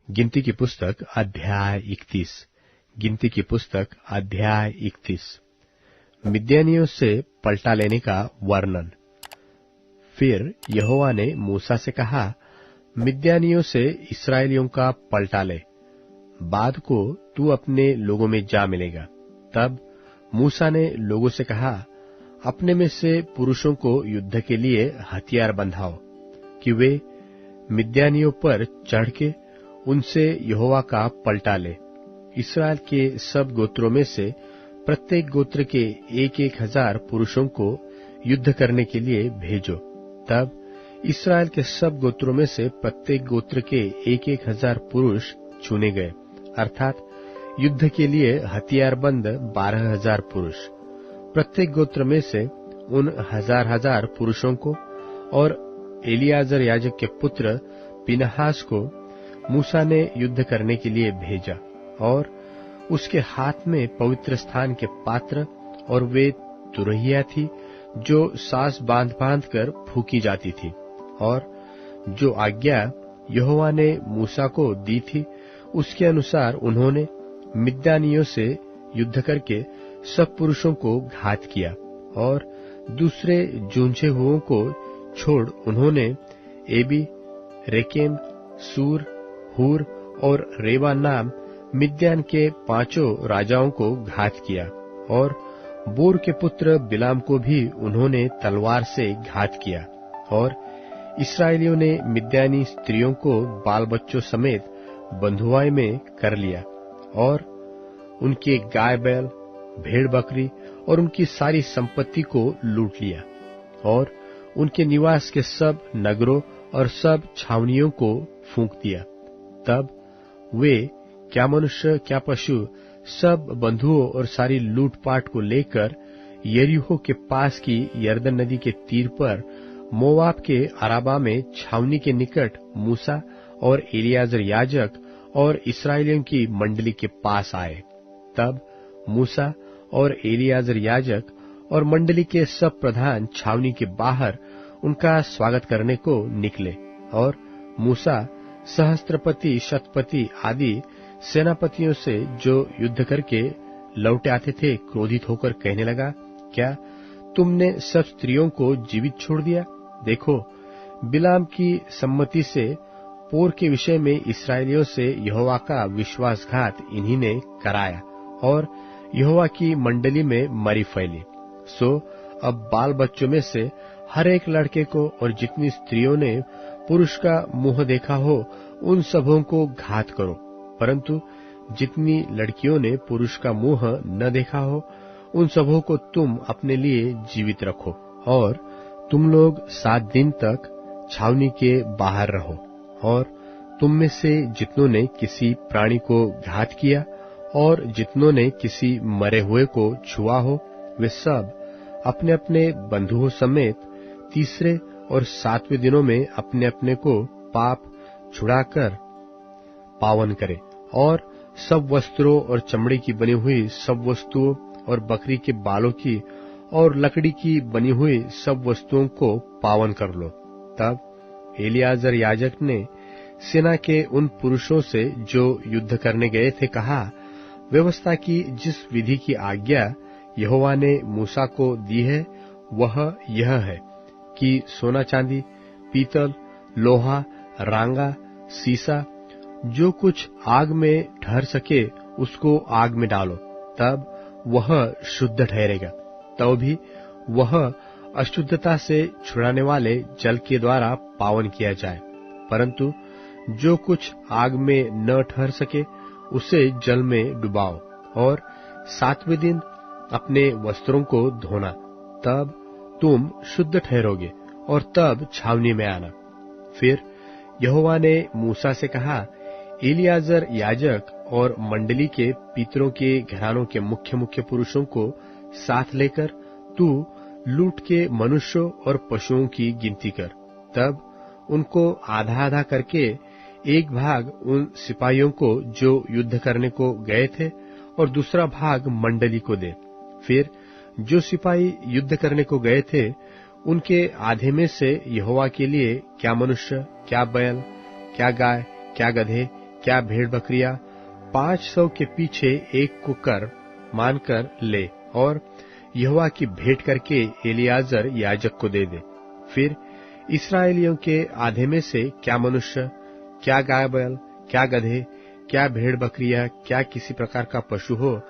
गिनती की पुस्तक अध्याय 31। गिनती की पुस्तक अध्याय 31। मिद्यानियों से पलटा लेने का वर्णन। फिर यहोवा ने मूसा से कहा, मिद्यानियों से इस्राएलियों का पलटा ले, बाद को तू अपने लोगों में जा मिलेगा। तब मूसा ने लोगों से कहा, अपने में से पुरुषों को युद्ध के लिए हथियार बंधाओ, कि वे मिद्यानियों पर चढ़ के उनसे यहोवा का पलटा ले। इस्राएल के सब गोत्रों में से प्रत्येक गोत्र के 1,000 पुरुषों को युद्ध करने के लिए भेजो। तब इस्राएल के सब गोत्रों में से प्रत्येक गोत्र के 1,000 पुरुष चुने गए, अर्थात युद्ध के लिए हथियारबंद 12,000 पुरुष। प्रत्येक गोत्र में से उन हजार पुरुषों को और एलियाजर याजक के पुत्र पिनहास को मूसा ने युद्ध करने के लिए भेजा, और उसके हाथ में पवित्र स्थान के पात्र और वे तुरहिया थी जो सास बांध बांध कर फूकी जाती थी। और जो आज्ञा यहोवा ने मूसा को दी थी उसके अनुसार उन्होंने मिद्यानियों से युद्ध करके सब पुरुषों को घात किया, और दूसरे जूझे हुओं को छोड़ उन्होंने एबी, रेकेम, सूर, हूर और रेबा नाम मिद्यान के 5 राजाओं को घात किया, और बोर के पुत्र बिलाम को भी उन्होंने तलवार से घात किया। और इस्राएलियों ने मिद्यानी स्त्रियों को बाल बच्चों समेत बंधुआई में कर लिया, और उनके गाय बैल, भेड़ बकरी और उनकी सारी संपत्ति को लूट लिया, और उनके निवास के सब नगरों और सब छावनियों को फूंक दिया। तब वे, क्या मनुष्य क्या पशु, सब बंधुओं और सारी लूटपाट को लेकर यरीहो के पास की यरदन नदी के तीर पर मोवाब के अराबा में छावनी के निकट मूसा और एलियाजर याजक और इस्राएलियों की मंडली के पास आए। तब मूसा और एलियाजर याजक और मंडली के सब प्रधान छावनी के बाहर उनका स्वागत करने को निकले, और मूसा सहस्त्रपति, शतपति आदि सेनापतियों से जो युद्ध करके लौटे आते थे क्रोधित होकर कहने लगा, क्या तुमने सब स्त्रियों को जीवित छोड़ दिया? देखो, बिलाम की सम्मति से पोर के विषय में इस्राएलियों से यहोवा का विश्वासघात इन्हीं ने कराया, और यहोवा की मंडली में मरी फैली। सो अब बाल बच्चों में से हर एक लड़के को और जितनी स्त्रियों ने पुरुष का मुंह देखा हो उन सबों को घात करो, परंतु जितनी लड़कियों ने पुरुष का मुंह न देखा हो उन सबों को तुम अपने लिए जीवित रखो, और तुम लोग 7 दिन तक छावनी के बाहर रहो। और तुम में से जितनों ने किसी प्राणी को घात किया और जितनों ने किसी मरे हुए को छुआ हो, वे सब अपने अपने बंधुओं समेत 3 और 7वें दिनों में अपने अपने को पाप छुड़ाकर पावन करे, और सब वस्त्रों और चमड़े की बनी हुई सब वस्तुओं और बकरी के बालों की और लकड़ी की बनी हुई सब वस्तुओं को पावन कर लो। तब एलियाजर याजक ने सेना के उन पुरुषों से जो युद्ध करने गए थे कहा, व्यवस्था की जिस विधि की आज्ञा यहोवा ने मूसा को दी है वह यह है कि सोना चांदी, पीतल, लोहा, रांगा, सीसा, जो कुछ आग में ठहर सके उसको आग में डालो, तब वह शुद्ध ठहरेगा। तो भी वह अशुद्धता से छुड़ाने वाले जल के द्वारा पावन किया जाए, परंतु जो कुछ आग में न ठहर सके उसे जल में डुबाओ, और 7वें दिन अपने वस्त्रों को धोना, तब तुम शुद्ध ठहरोगे, और तब छावनी में आना। फिर यहोवा ने मूसा से कहा, एलियाजर याजक और मंडली के पितरों के घरानों के मुख्य मुख्य पुरुषों को साथ लेकर तू लूट के मनुष्यों और पशुओं की गिनती कर। तब उनको आधा आधा करके एक भाग उन सिपाहियों को जो युद्ध करने को गए थे और दूसरा भाग मंडली को दे। फिर जो सिपाही युद्ध करने को गए थे उनके आधे में से यहोवा के लिए क्या मनुष्य, क्या बैल, क्या गाय, क्या गधे, क्या भेड़ बकरियां 500 के पीछे एक को कर मानकर ले और यहोवा की भेंट करके एलियाजर याजक को दे दे। फिर इस्राएलियों के आधे में से क्या मनुष्य, क्या गाय बैल, क्या गधे, क्या भेड़ बकरियां, क्या किसी प्रकार का पशु हो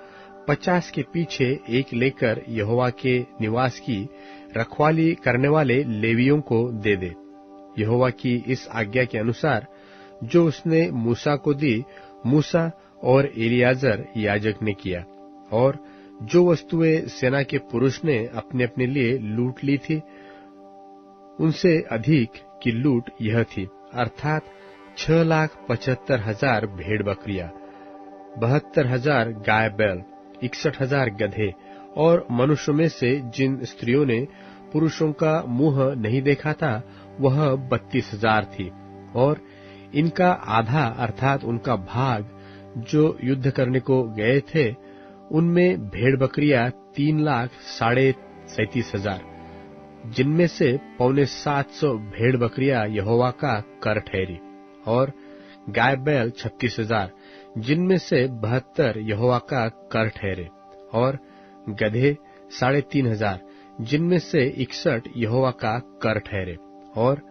50 के पीछे एक लेकर यहोवा के निवास की रखवाली करने वाले लेवियों को दे दे। यहोवा की इस आज्ञा के अनुसार जो उसने मूसा को दी, मूसा और एलियाजर याजक ने किया। और जो वस्तुएं सेना के पुरुष ने अपने अपने लिए लूट ली थी, उनसे अधिक की लूट यह थी, अर्थात 6,75,000 भेड़ बकरियां, 72,000 गाय बैल, 61,000 गधे, और मनुष्यों में से जिन स्त्रियों ने पुरुषों का मुंह नहीं देखा था वह 32,000 थी। और इनका आधा अर्थात उनका भाग जो युद्ध करने को गए थे, उनमें भेड़ बकरियां 3,37,500, जिनमें से 750 भेड़ बकरियां यहोवा का कर ठहरी, और गाय बैल 36,000, जिनमें से 72 यहोवा का कर ठहरे, और गधे 3,500, जिनमें से 61 यहोवा का कर ठहरे, और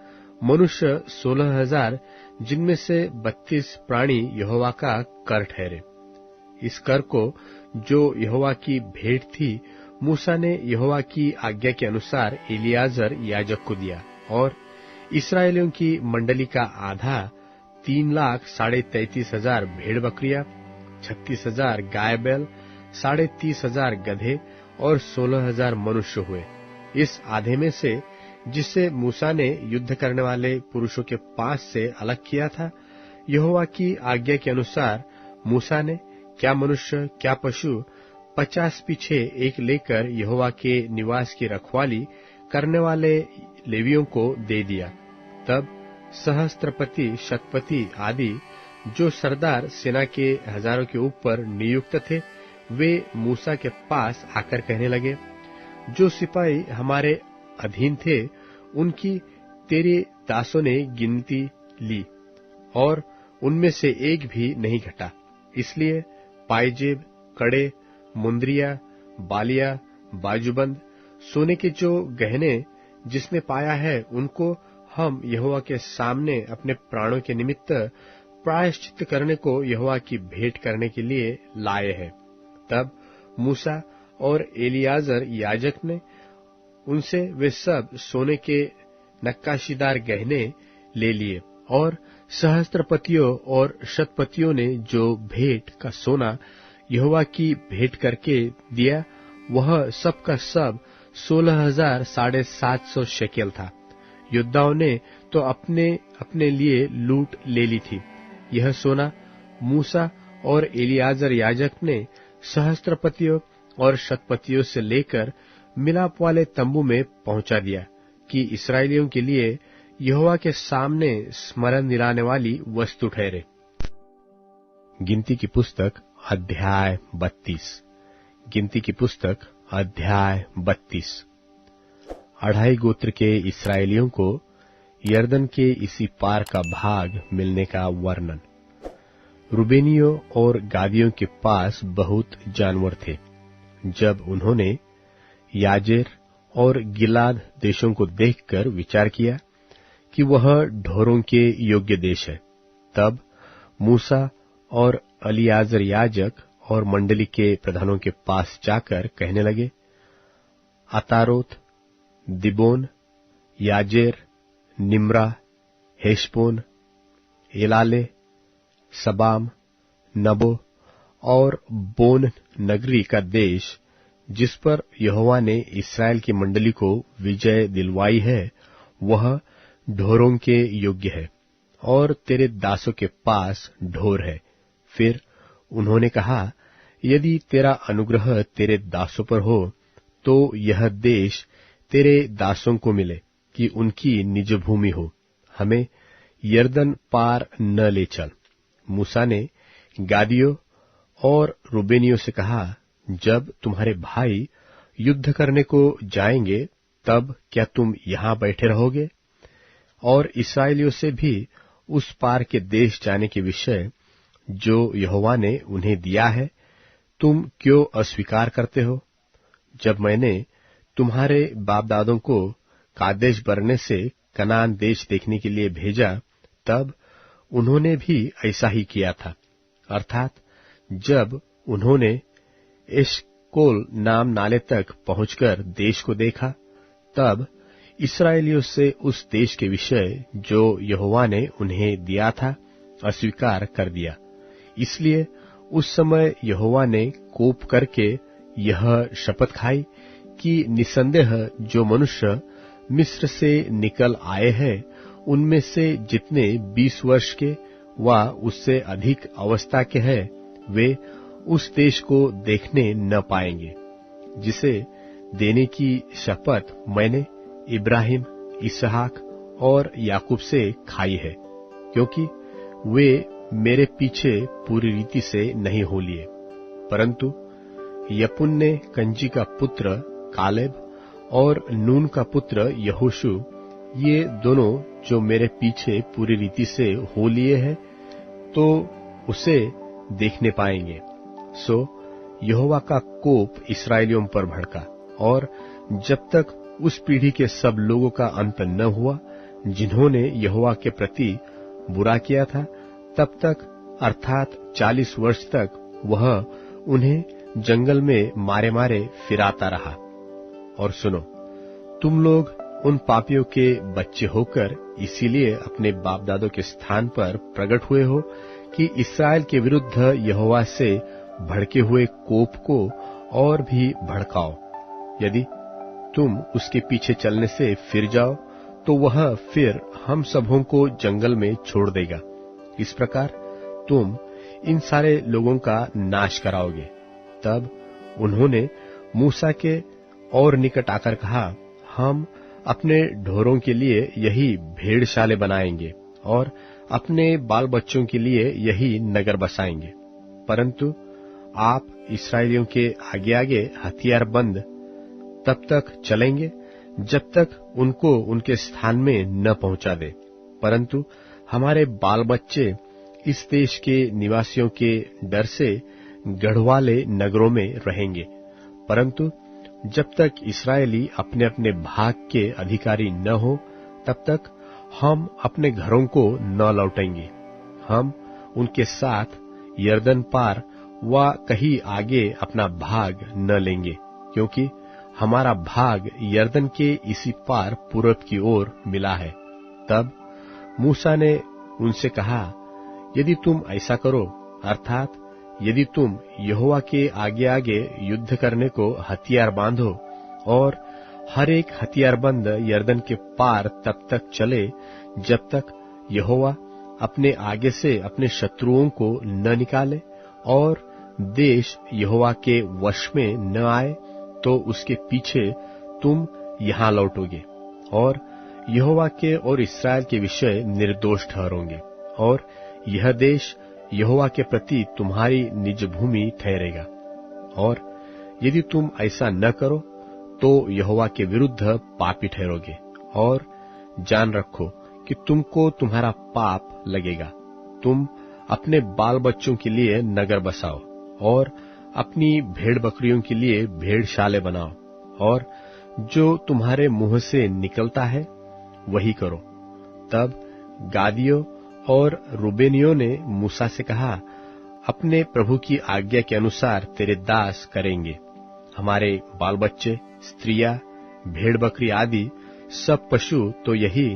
मनुष्य 16,000, जिनमें से 32 प्राणी यहोवा का कर ठहरे। इस कर को जो यहोवा की भेंट थी, मूसा ने यहोवा की आज्ञा के अनुसार एलियाजर याजक को दिया, और इस्राएलियों की मंडली का आधा 3,33,000 भेड़ बकरियां, 36,000 गाय बैल, 30,500 गधे और 16,000 मनुष्य हुए। इस आधे में से जिसे मूसा ने युद्ध करने वाले पुरुषों के पास से अलग किया था, यहोवा की आज्ञा के अनुसार मूसा ने क्या मनुष्य, क्या पशु 50 पीछे एक लेकर यहोवा के निवास की रखवाली करने वाले लेवियों को दे दिया। तब सहस्त्रपति, शतपति आदि जो सरदार सेना के हजारों के ऊपर नियुक्त थे, वे मूसा के पास आकर कहने लगे, जो सिपाही हमारे अधीन थे उनकी तेरे दासों ने गिनती ली और उनमें से एक भी नहीं घटा। इसलिए पायजेब, कड़े, मुंदरिया, बालिया, बाजूबंद, सोने के जो गहने जिसने पाया है, उनको हम यहोवा के सामने अपने प्राणों के निमित्त प्रायश्चित करने को यहोवा की भेंट करने के लिए लाए हैं। तब मूसा और एलियाजर याजक ने उनसे वे सब सोने के नक्काशीदार गहने ले लिए, और सहस्त्रपतियों और शतपतियों ने जो भेंट का सोना यहोवा की भेंट करके दिया, वह सब का सब 16,750 शेकेल था। योद्धाओं ने तो अपने अपने लिए लूट ले ली थी। यह सोना मूसा और एलियाजर याजक ने सहस्त्रपतियों और शतपतियों से लेकर मिलाप वाले तंबू में पहुंचा दिया कि इसराइलियों के लिए यहोवा के सामने स्मरण दिलाने वाली वस्तु ठहरे। गिनती की पुस्तक अध्याय 32। गिनती की पुस्तक अध्याय 32। 2.5 गोत्र के इसराइलियों को यरदन के इसी पार का भाग मिलने का वर्णन। रूबेनियों और गादियों के पास बहुत जानवर थे। जब उन्होंने याजेर और गिलाद देशों को देखकर विचार किया कि वह ढोरों के योग्य देश है, तब मूसा और एलियाजर याजक और मंडली के प्रधानों के पास जाकर कहने लगे, अतारोत, दिबोन, याजेर, निम्रा, हेशबोन, एलाले, सबाम, नबो और बोन नगरी का देश जिस पर यहोवा ने इस्राएल की मंडली को विजय दिलवाई है, वह ढोरों के योग्य है और तेरे दासों के पास ढोर है। फिर उन्होंने कहा, यदि तेरा अनुग्रह तेरे दासों पर हो तो यह देश तेरे दासों को मिले कि उनकी निज भूमि हो। हमें यरदन पार न ले चल। मूसा ने गादियों और रूबेनियों से कहा, जब तुम्हारे भाई युद्ध करने को जाएंगे तब क्या तुम यहां बैठे रहोगे? और इस्राएलियों से भी उस पार के देश जाने के विषय जो यहोवा ने उन्हें दिया है तुम क्यों अस्वीकार करते हो? जब मैंने तुम्हारे बाप दादों को कादेश बरने से कनान देश देखने के लिए भेजा, तब उन्होंने भी ऐसा ही किया था। अर्थात जब उन्होंने एशकोल नाम नाले तक पहुंचकर देश को देखा, तब इस्राएलियों से उस देश के विषय जो यहोवा ने उन्हें दिया था अस्वीकार कर दिया। इसलिए उस समय यहोवा ने कोप करके यह शपथ खाई कि निसंदेह जो मनुष्य मिस्र से निकल आए हैं उनमें से जितने 20 वर्ष के व उससे अधिक अवस्था के हैं वे उस देश को देखने न पाएंगे, जिसे देने की शपथ मैंने इब्राहिम, इसहाक और याकूब से खाई है, क्योंकि वे मेरे पीछे पूरी रीति से नहीं हो लिए। परंतु यपुन्ने कंजी का पुत्र कालेब और नून का पुत्र यहोशू, ये दोनों जो मेरे पीछे पूरी रीति से हो लिए हैं, तो उसे देखने पाएंगे। सो यहोवा का कोप इस्राएलियों पर भड़का, और जब तक उस पीढ़ी के सब लोगों का अंत न हुआ जिन्होंने यहोवा के प्रति बुरा किया था, तब तक अर्थात 40 वर्ष तक वह उन्हें जंगल में मारे मारे फिराता रहा। और सुनो, तुम लोग उन पापियों के बच्चे होकर इसीलिए अपने बाप दादों के स्थान पर प्रकट हुए हो कि इस्राएल के विरुद्ध यहोवा से भड़के हुए कोप को और भी भड़काओ। यदि तुम उसके पीछे चलने से फिर जाओ तो वह फिर हम सबों को जंगल में छोड़ देगा। इस प्रकार तुम इन सारे लोगों का नाश कराओगे। तब उन्होंने मूसा के और निकट आकर कहा, हम अपने ढोरों के लिए यही भेड़शाले बनाएंगे और अपने बाल बच्चों के लिए यही नगर बसाएंगे। परंतु आप इस्राएलियों के आगे आगे हथियार बंद तब तक चलेंगे जब तक उनको उनके स्थान में न पहुंचा दे। परंतु हमारे बाल बच्चे इस देश के निवासियों के डर से गढ़वाले नगरों में रहेंगे। परंतु जब तक इस्राएली अपने अपने भाग के अधिकारी न हो, तब तक हम अपने घरों को न लौटेंगे। हम उनके साथ यरदन पार व कहीं आगे अपना भाग न लेंगे, क्योंकि हमारा भाग यरदन के इसी पार पूरब की ओर मिला है। तब मूसा ने उनसे कहा, यदि तुम ऐसा करो, अर्थात यदि तुम यहोवा के आगे आगे युद्ध करने को हथियार बांधो और हर एक हथियारबंद यरदन के पार तब तक चले जब तक यहोवा अपने आगे से अपने शत्रुओं को न निकाले और देश यहोवा के वश में न आए, तो उसके पीछे तुम यहां लौटोगे और यहोवा के और इस्राएल के विषय निर्दोष ठहरोगे, और यह देश यहोवा के प्रति तुम्हारी निज भूमि ठहरेगा। और यदि तुम ऐसा न करो तो यहोवा के विरुद्ध पापी ठहरोगे, और जान रखो कि तुमको तुम्हारा पाप लगेगा। तुम अपने बाल बच्चों के लिए नगर बसाओ और अपनी भेड़ बकरियों के लिए भेड़शाले बनाओ, और जो तुम्हारे मुंह से निकलता है वही करो। तब गादियों और रूबेनियों ने मूसा से कहा, अपने प्रभु की आज्ञा के अनुसार तेरे दास करेंगे। हमारे बाल बच्चे, स्त्रियां, भेड़ बकरी आदि सब पशु तो यही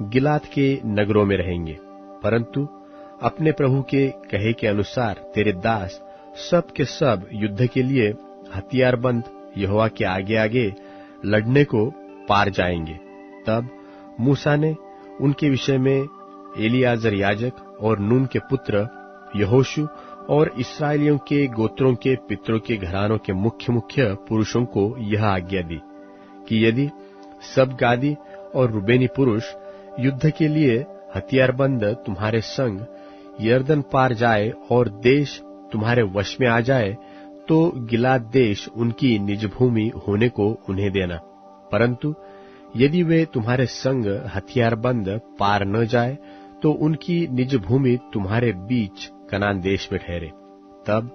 गिलाद के नगरों में रहेंगे, परंतु अपने प्रभु के कहे के अनुसार तेरे दास सब के सब युद्ध के लिए हथियारबंद यहोवा के आगे आगे लड़ने को पार जाएंगे। तब मूसा ने उनके विषय में एलियाजर याजक और नून के पुत्र यहोशू और इस्राएलियों के गोत्रों के पितरों के घरानों के मुख्य मुख्य पुरुषों को यह आज्ञा दी कि यदि सब गादी और रूबेनी पुरुष युद्ध के लिए हथियारबंद तुम्हारे संग यरदन पार जाए और देश तुम्हारे वश में आ जाए, तो गिलाद देश उनकी निज भूमि होने को उन्हें देना। परंतु यदि वे तुम्हारे संग हथियारबंद पार न जाए, तो उनकी निज भूमि तुम्हारे बीच कनान देश में ठहरे। तब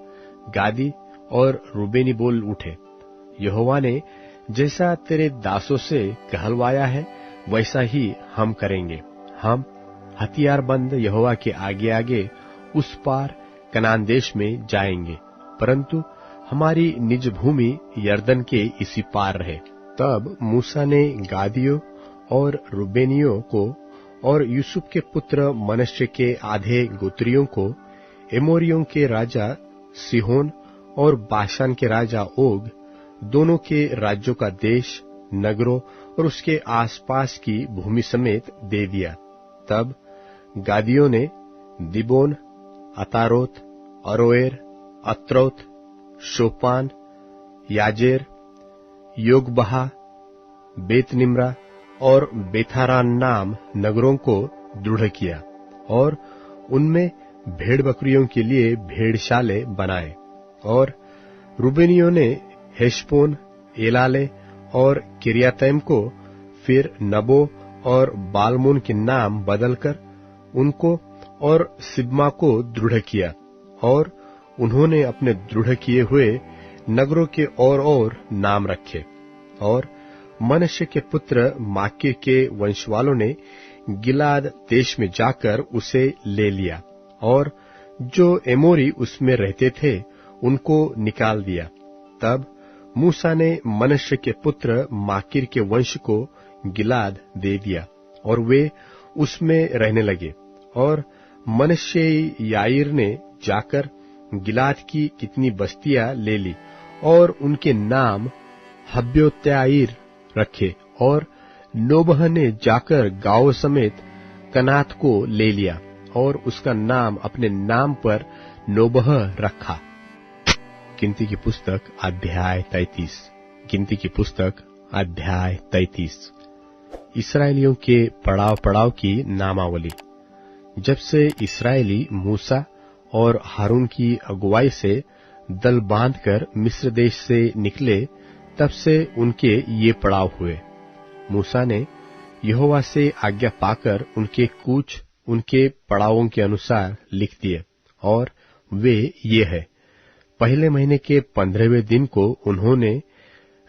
गादी और रूबेनी बोल उठे, यहोवा ने जैसा तेरे दासों से कहलवाया है, वैसा ही हम करेंगे। हम हथियारबंद यहोवा के आगे आगे उस पार कनान देश में जाएंगे, परंतु हमारी निज भूमि यरदन के इसी पार रहे। तब मूसा ने गादियों और रूबेनियों को और यूसुफ के पुत्र मनश्शे के आधे गोत्रियों को एमोरियों के राजा सिहोन और बाशान के राजा ओग दोनों के राज्यों का देश, नगरों और उसके आसपास की भूमि समेत दे दिया। तब गादियों ने दिबोन, अतारोत, अरोएर, अत्रोत, शोपान, याजेर, योगबहा, बेत निम्रा और बेथारान नाम नगरों को दृढ़ किया और उनमें भेड़ बकरियों के लिए भेड़शाले बनाए। और रूबेनियों ने हेशबोन, एलाले और किर्यातैम को फिर नबो और बालमोन के नाम बदलकर उनको और सिब्मा को दृढ़ किया, और उन्होंने अपने दृढ़ किए हुए नगरों के और नाम रखे। और मनश्शे के पुत्र माकीर के वंशवालों ने गिलाद देश में जाकर उसे ले लिया, और जो एमोरी उसमें रहते थे उनको निकाल दिया। तब मूसा ने मनश्शे के पुत्र माकीर के वंश को गिलाद दे दिया, और वे उसमें रहने लगे। और मनश्शे याईर ने जाकर गिलाद की कितनी बस्तियां ले ली और उनके नाम हब्योत्याईर रखे। और नोबह ने जाकर गांव समेत कनात को ले लिया और उसका नाम अपने नाम पर नोबह रखा। गिनती की पुस्तक अध्याय 33। गिनती की पुस्तक अध्याय 33। इस्राएलियों के पड़ाव पड़ाव की नामावली। जब से इस्राएली मूसा और हारून की अगुवाई से दल बांधकर मिस्र देश से निकले, तब से उनके ये पड़ाव हुए। मूसा ने यहोवा से आज्ञा पाकर उनके कूच उनके पड़ावों के अनुसार लिख दिए, और वे ये है। पहले महीने के 15वें दिन को उन्होंने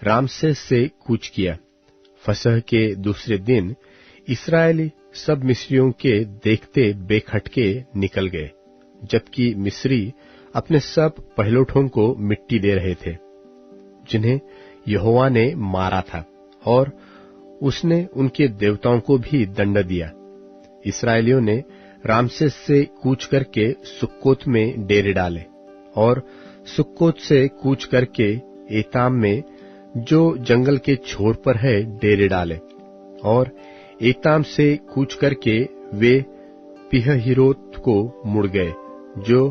रामसेस से कूच किया। फसह के दूसरे दिन इस्राएली सब मिस्रियों के देखते बेखटके निकल गए, जबकि मिस्री अपने सब पहिलौठों को मिट्टी दे रहे थे, जिन्हें यहोवा ने मारा था, और उसने उनके देवताओं को भी दंड दिया। इस्राएलियों ने रामसेस से कूच करके सुक्कोत में डेरे डाले, और सुक्कोत से कूच करके एताम में, जो जंगल के छोर पर है, डेरे डाले। और एताम से कूच करके वे पीहहीरोत को मुड़ गए, जो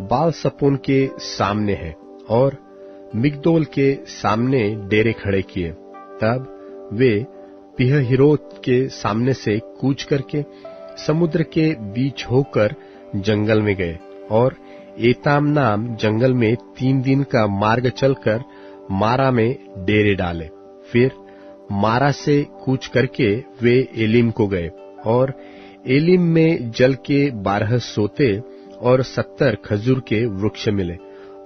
बाल सपोन के सामने है, और मिगदोल के सामने डेरे खड़े किए। तब वे पीहहीरोत के सामने से कूच करके समुद्र के बीच होकर जंगल में गए, और एताम नाम जंगल में 3 दिन का मार्ग चलकर मारा में डेरे डाले। फिर मारा से कूच करके वे एलिम को गए, और एलिम में जल के 12 सोते और 70 खजूर के वृक्ष मिले,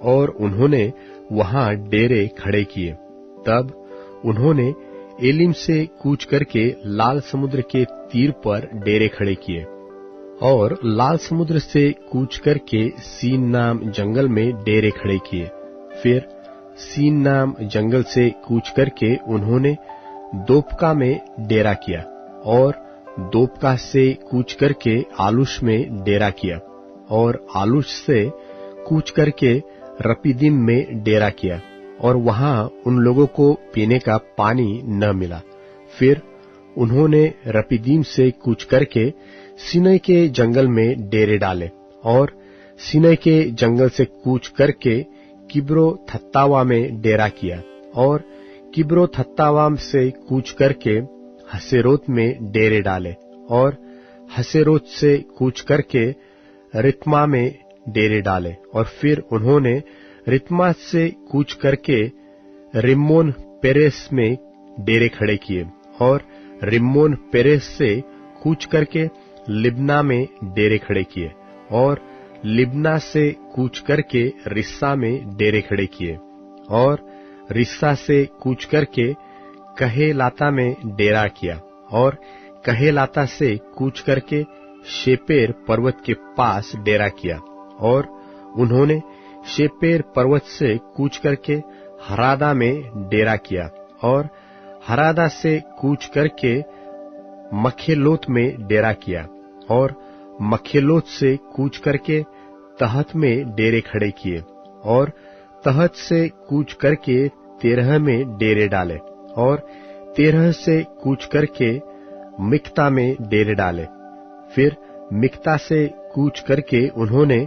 और उन्होंने वहां डेरे खड़े किए। तब उन्होंने एलिम से कूच करके लाल समुद्र के तीर पर डेरे खड़े किए, और लाल समुद्र से कूच करके सीन नाम जंगल में डेरे खड़े किए। फिर सीन नाम जंगल से कूच करके उन्होंने दोपका में डेरा किया, और दोपका से कूच करके आलूश में डेरा किया, और आलूश से कूच करके रपीदिम में डेरा किया, और वहां उन लोगों को पीने का पानी न मिला। फिर उन्होंने रपीदिम से कूच करके सीनै के जंगल में डेरे डाले, और सीनै के जंगल से कूच करके किब्रो थत्तावा में डेरा किया, और किब्रो थत्तावा से कूच करके हसेरोत में डेरे डाले, और हसेरोत से कूच करके रित्मा में डेरे डाले, और फिर उन्होंने रित्मा से कूच करके रिम्मोन पेरेस में डेरे खड़े किए, और रिम्मोन पेरेस से कूच करके लिब्ना में डेरे खड़े किए, और लिब्ना से कूच करके रिस्सा में डेरे खड़े किए, और रिस्सा से कूच करके कहेलाता में डेरा किया, और कहेलाता से कूच करके शेपेर पर्वत के पास डेरा किया, और उन्होंने शेपेर पर्वत से कूच करके हरादा में डेरा किया, और हरादा से कूच करके मखेलोत में डेरा किया, और मखेलोत से कूच करके तहत में डेरे खड़े किए, और तहत से कूच करके तेरह में डेरे डाले, और तेरह से कूच करके मिक्ता में डेरे डाले। फिर मिक्ता से कूच करके उन्होंने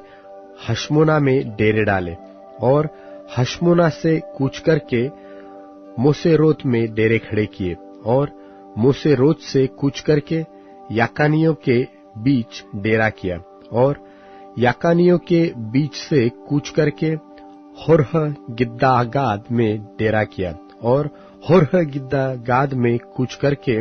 हशमोना में डेरे डाले, और हशमोना से कूच करके मोसेरोत में डेरे खड़े किए, और मोसेरोत से कूच करके याकानियों के बीच डेरा किया, और याकानियों के बीच से कूच करके होरह गिद्दागाद में डेरा किया, और होरह गिद्दागाद में कूच करके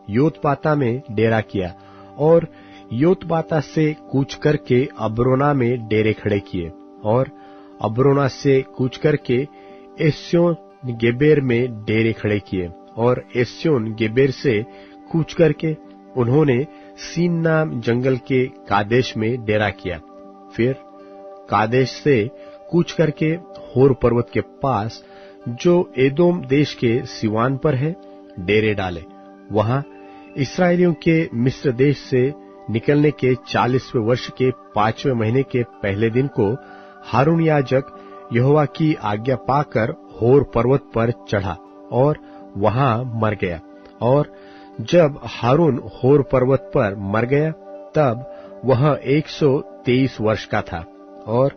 योतबाता में डेरा किया, और योतबाता से कूच करके अब्रोना में डेरे खड़े किए, और अब्रोना से कूच करके एस्योन गेबेर में डेरे खड़े किए, और एस्योन गेबेर से कूच करके उन्होंने सीन नाम जंगल के कादेश में डेरा किया। फिर कादेश से कूच करके होर पर्वत के पास जो एदोम देश के सिवान पर है डेरे डाले। वहां इस्राएलियों के मिस्र देश से निकलने के 40वें वर्ष के 5वें महीने के पहले दिन को हारून याजक यहोवा की आज्ञा पाकर होर पर्वत पर चढ़ा और वहां मर गया। और जब हारून होर पर्वत पर मर गया तब वह 123 वर्ष का था। और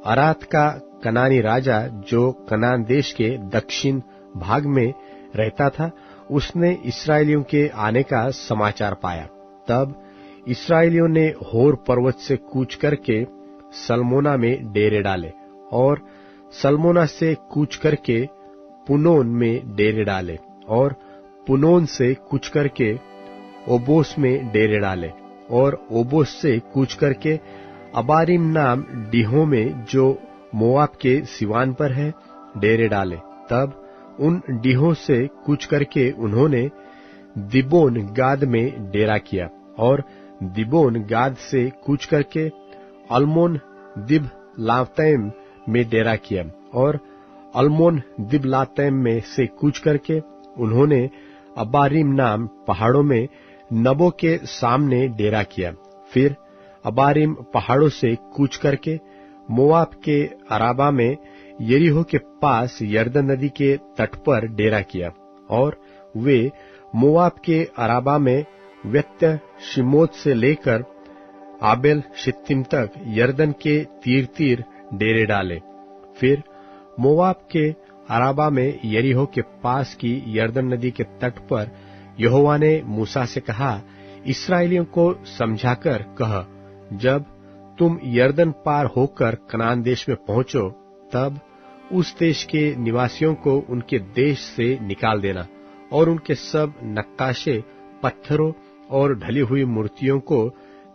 अरात का कनानी राजा जो कनान देश के दक्षिण भाग में रहता था, उसने इस्राएलियों के आने का समाचार पाया। तब इस्राएलियों ने होर पर्वत से कूच करके सलमोना में डेरे डाले, और सलमोना से कूच करके पुनोन में डेरे डाले, और पुनोन से कूच करके ओबोस में डेरे डाले, और ओबोस से कूच करके अबारिम नाम डीहों में जो मोआब के सिवान पर है डेरे डाले। तब उन डीहों से कूच करके उन्होंने दिबोन गाद में डेरा किया, और दिबोन गाद से कूच करके अल्मोन दिब लातैम में डेरा किया, और अल्मोन दिब लातैम में से कूच करके उन्होंने अबारिम नाम पहाड़ों में नबो के सामने डेरा किया। फिर अबारिम पहाड़ों से कूच करके मोआब के अराबा में यरीहो के पास यरदन नदी के तट पर डेरा किया, और वे मोआब के अराबा में व्यत्य शिमोत से लेकर आबेल शित्तीम तक यरदन के तीर तीर डेरे डाले। फिर मोआब के अराबा में यरीहो के पास की यरदन नदी के तट पर यहोवा ने मूसा से कहा, इस्राएलियों को समझाकर कह, जब तुम यरदन पार होकर कनान देश में पहुंचो तब उस देश के निवासियों को उनके देश से निकाल देना, और उनके सब नक्काशे पत्थरों और ढली हुई मूर्तियों को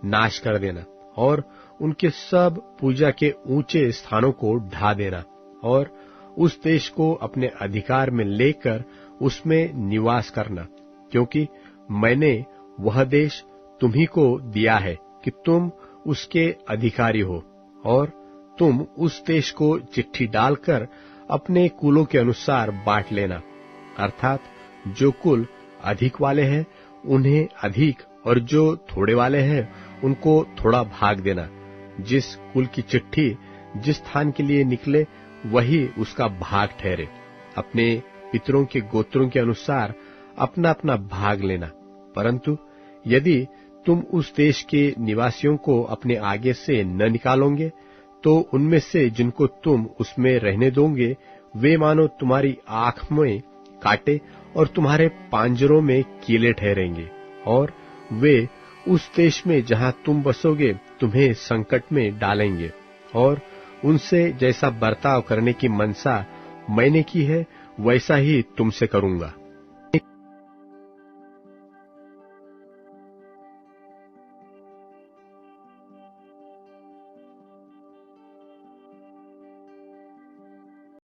नाश कर देना, और उनके सब पूजा के ऊंचे स्थानों को ढा देना, और उस देश को अपने अधिकार में लेकर उसमें निवास करना, क्योंकि मैंने वह देश तुम्ही को दिया है कि तुम उसके अधिकारी हो। और तुम उस देश को चिट्ठी डालकर अपने कुलों के अनुसार बांट लेना, अर्थात जो कुल अधिक वाले हैं उन्हें अधिक, और जो थोड़े वाले हैं उनको थोड़ा भाग देना। जिस कुल की चिट्ठी जिस स्थान के लिए निकले वही उसका भाग ठहरे। अपने पितरों के गोत्रों के अनुसार अपना अपना भाग लेना। परंतु यदि तुम उस देश के निवासियों को अपने आगे से न निकालोगे तो उनमें से जिनको तुम उसमें रहने दोगे वे मानो तुम्हारी आंख में कांटे और तुम्हारे पांजरों में कीले ठहरेंगे, और वे उस देश में जहां तुम बसोगे तुम्हें संकट में डालेंगे और उनसे जैसा बर्ताव करने की मनसा मैंने की है वैसा ही तुमसे करूंगा।